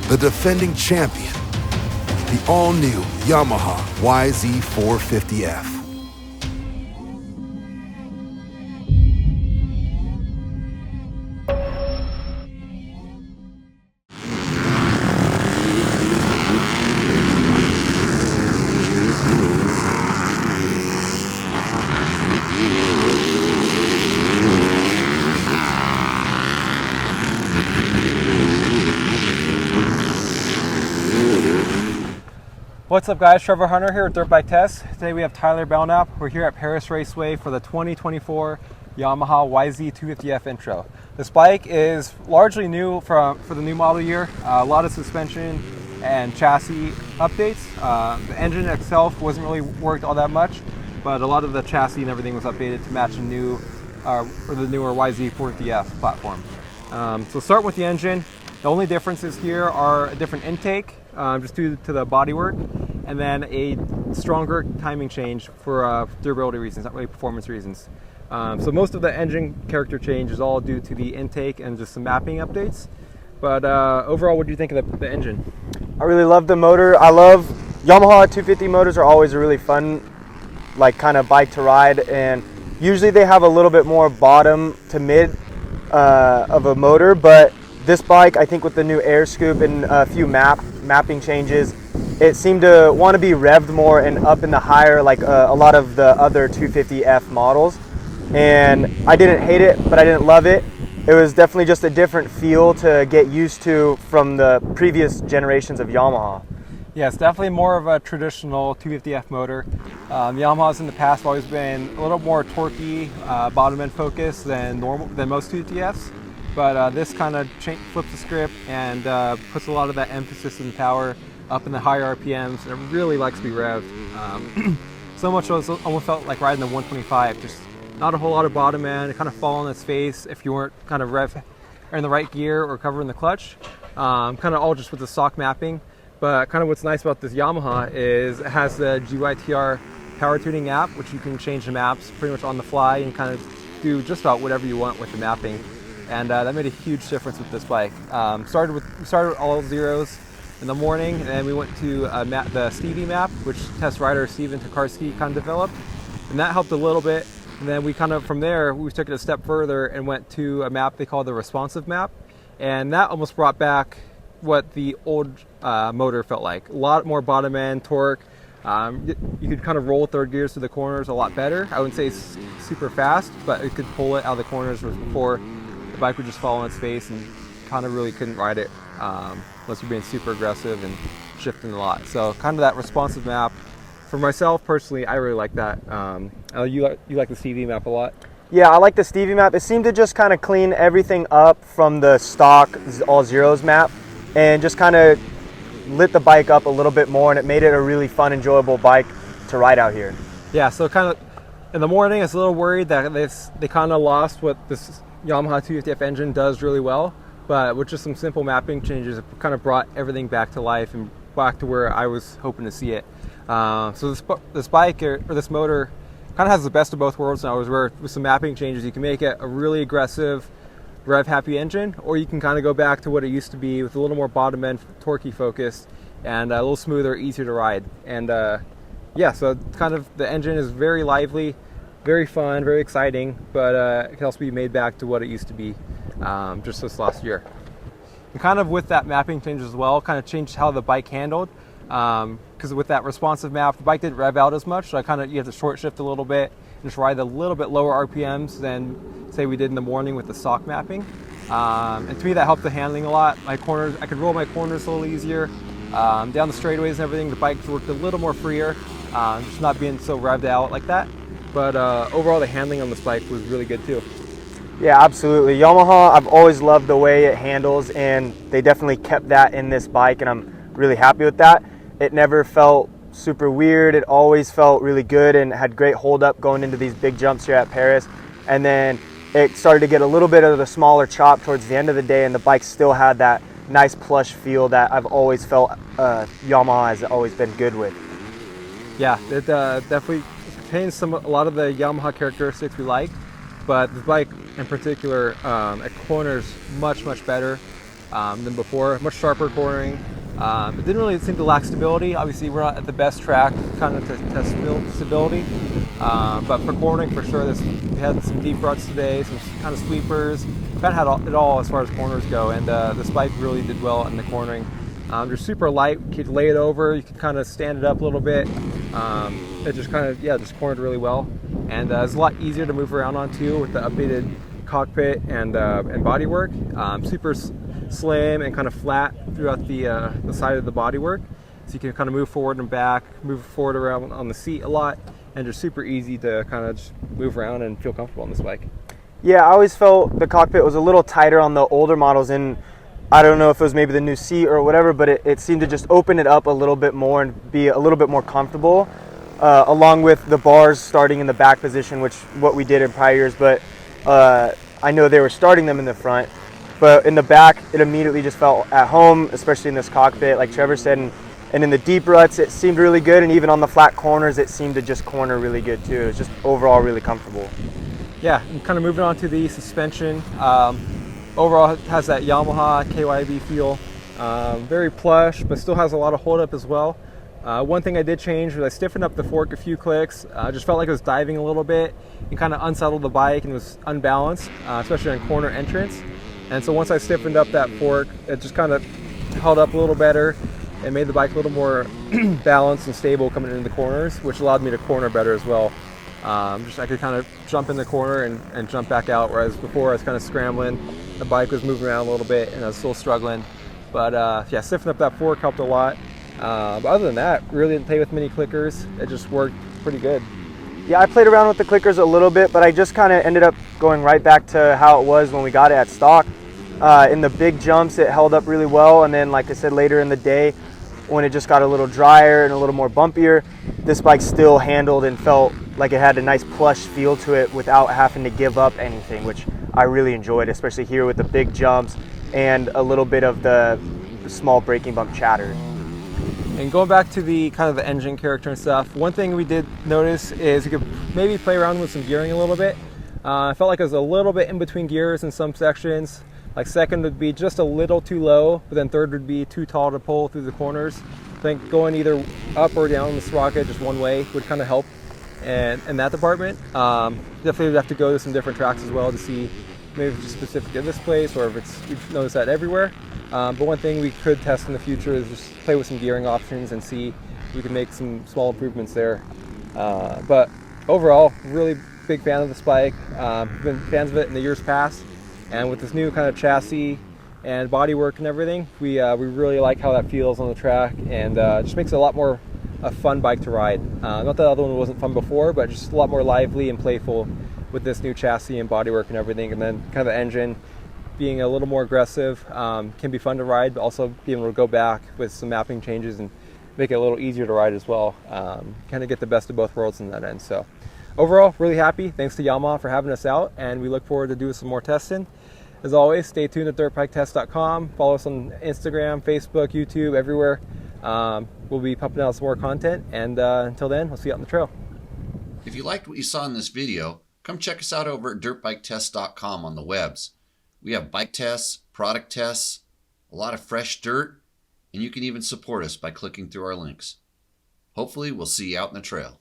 the defending champion, the all-new Yamaha YZ250F. What's up guys, Trevor Hunter here with Dirt Bike Test. Today we have Tyler Belknap. We're here at Perris Raceway for the 2024 Yamaha YZ250F Intro. This bike is largely new for the new model year. A lot of suspension and chassis updates. The engine itself wasn't really worked all that much, but a lot of the chassis and everything was updated to match the newer YZ250F platform. So start with the engine. The only differences here are a different intake, just due to the bodywork, and then a stronger timing change for durability reasons, not really performance reasons. So most of the engine character change is all due to the intake and just some mapping updates. But overall, what do you think of the engine? I really love the motor. I love Yamaha 250 motors are always a really fun, like kind of bike to ride, and usually they have a little bit more bottom to mid of a motor, but this bike, I think with the new air scoop and a few mapping changes, it seemed to want to be revved more and up in the higher, like a lot of the other 250F models. And I didn't hate it, but I didn't love it. It was definitely just a different feel to get used to from the previous generations of Yamaha. Yeah, it's definitely more of a traditional 250F motor. Yamaha's in the past have always been a little more torquey, bottom end focused than most 250Fs. But this kind of flips the script and puts a lot of that emphasis and power up in the higher RPMs, and it really likes to be revved. So much so it almost felt like riding the 125, just not a whole lot of bottom end. It kind of fall on its face if you weren't kind of in the right gear or covering the clutch. Kind of all just with the stock mapping. But kind of what's nice about this Yamaha is it has the GYTR power tuning app, which you can change the maps pretty much on the fly and kind of do just about whatever you want with the mapping. And that made a huge difference with this bike. We started with all zeros in the morning, and then we went to the Stevie map, which test rider Steven Tokarski kind of developed, and that helped a little bit. And then we kind of, from there, we took it a step further and went to a map they call the responsive map, and that almost brought back what the old motor felt like. A lot more bottom end torque. You could kind of roll third gears to the corners a lot better. I wouldn't say it's super fast, but it could pull it out of the corners before the bike would just fall on its face, and kind of really couldn't ride it unless you're being super aggressive and shifting a lot. So kind of that responsive map. For myself personally, I really like that. You like the Stevie map a lot? Yeah, I like the Stevie map. It seemed to just kind of clean everything up from the stock all zeros map and just kind of lit the bike up a little bit more, and it made it a really fun, enjoyable bike to ride out here. Yeah, so kind of in the morning I was a little worried that they kind of lost what this Yamaha 250F engine does really well, but with just some simple mapping changes, it kind of brought everything back to life and back to where I was hoping to see it. So this bike, or this motor, kind of has the best of both worlds now, where with some mapping changes you can make it a really aggressive, rev-happy engine, or you can kind of go back to what it used to be with a little more bottom-end torquey focus and a little smoother, easier to ride. And yeah, so kind of the engine is very lively, very fun, very exciting, but it can also be made back to what it used to be just this last year. And kind of with that mapping change as well, kind of changed how the bike handled, because with that responsive map, the bike didn't rev out as much, so you have to short shift a little bit and just ride a little bit lower RPMs than say we did in the morning with the stock mapping. And to me that helped the handling a lot. My corners, I could roll my corners a little easier. Down the straightaways and everything, the bike worked a little more freer, just not being so revved out like that. But overall, the handling on this bike was really good too. Yeah, absolutely. Yamaha, I've always loved the way it handles, and they definitely kept that in this bike, and I'm really happy with that. It never felt super weird. It always felt really good and had great hold up going into these big jumps here at Perris. And then it started to get a little bit of the smaller chop towards the end of the day, and the bike still had that nice plush feel that I've always felt Yamaha has always been good with. Yeah, it definitely contains a lot of the Yamaha characteristics we like, but the bike in particular at corners much better. than before. Much sharper cornering. It didn't really seem to lack stability. Obviously, we're not at the best track kind of to test stability, but for cornering, for sure, we had some deep ruts today, some kind of sweepers. Kind of had it all as far as corners go, and this bike really did well in the cornering. They're super light. You could lay it over. You could kind of stand it up a little bit. It just kind of, just cornered really well, and it's a lot easier to move around on too with the updated cockpit and bodywork. Super slim and kind of flat throughout the side of the bodywork, so you can kind of move forward and back, move forward around on the seat a lot, and just super easy to kind of just move around and feel comfortable on this bike. Yeah, I always felt the cockpit was a little tighter on the older models, and I don't know if it was maybe the new seat or whatever, but it seemed to just open it up a little bit more and be a little bit more comfortable, along with the bars starting in the back position, which what we did in prior years, but I know they were starting them in the front. But in the back, it immediately just felt at home, especially in this cockpit, like Trevor said. And in the deep ruts, it seemed really good. And even on the flat corners, it seemed to just corner really good too. It was just overall really comfortable. Yeah, and kind of moving on to the suspension. Overall, it has that Yamaha KYB feel. Very plush, but still has a lot of hold up as well. One thing I did change was I stiffened up the fork a few clicks. I just felt like it was diving a little bit and kind of unsettled the bike and was unbalanced, especially on corner entrance. And so once I stiffened up that fork, it just kind of held up a little better and made the bike a little more balanced and stable coming into the corners, which allowed me to corner better as well. I could kind of jump in the corner and jump back out, whereas before I was kind of scrambling. The bike was moving around a little bit and I was still struggling. But stiffening up that fork helped a lot. But other than that, really didn't play with many clickers. It just worked pretty good. Yeah, I played around with the clickers a little bit, but I just kind of ended up going right back to how it was when we got it at stock. In the big jumps, it held up really well, and then like I said, later in the day, when it just got a little drier and a little more bumpier, this bike still handled and felt like it had a nice plush feel to it without having to give up anything, which I really enjoyed, especially here with the big jumps and a little bit of the small braking bump chatter. And going back to the kind of the engine character and stuff, one thing we did notice is you could maybe play around with some gearing a little bit. I felt like it was a little bit in between gears in some sections. Like second would be just a little too low, but then third would be too tall to pull through the corners. I think going either up or down the sprocket just one way would kind of help in that department. Definitely would have to go to some different tracks as well to see maybe if it's just specific to this place or if we've noticed that everywhere. But one thing we could test in the future is just play with some gearing options and see if we can make some small improvements there. But overall, really big fan of this bike. Been fans of it in the years past, and with this new kind of chassis and bodywork and everything, we really like how that feels on the track, and just makes it a lot more a fun bike to ride. Not that the other one wasn't fun before, but just a lot more lively and playful with this new chassis and bodywork and everything, and then kind of the engine being a little more aggressive can be fun to ride, but also being able to go back with some mapping changes and make it a little easier to ride as well. Kind of get the best of both worlds in that end. So overall, really happy. Thanks to Yamaha for having us out, and we look forward to doing some more testing. As always, stay tuned at dirtbiketest.com. Follow us on Instagram, Facebook, YouTube, everywhere. We'll be pumping out some more content, and until then, we'll see you out on the trail. If you liked what you saw in this video, come check us out over at dirtbiketest.com on the webs. We have bike tests, product tests, a lot of fresh dirt, and you can even support us by clicking through our links. Hopefully, we'll see you out in the trail.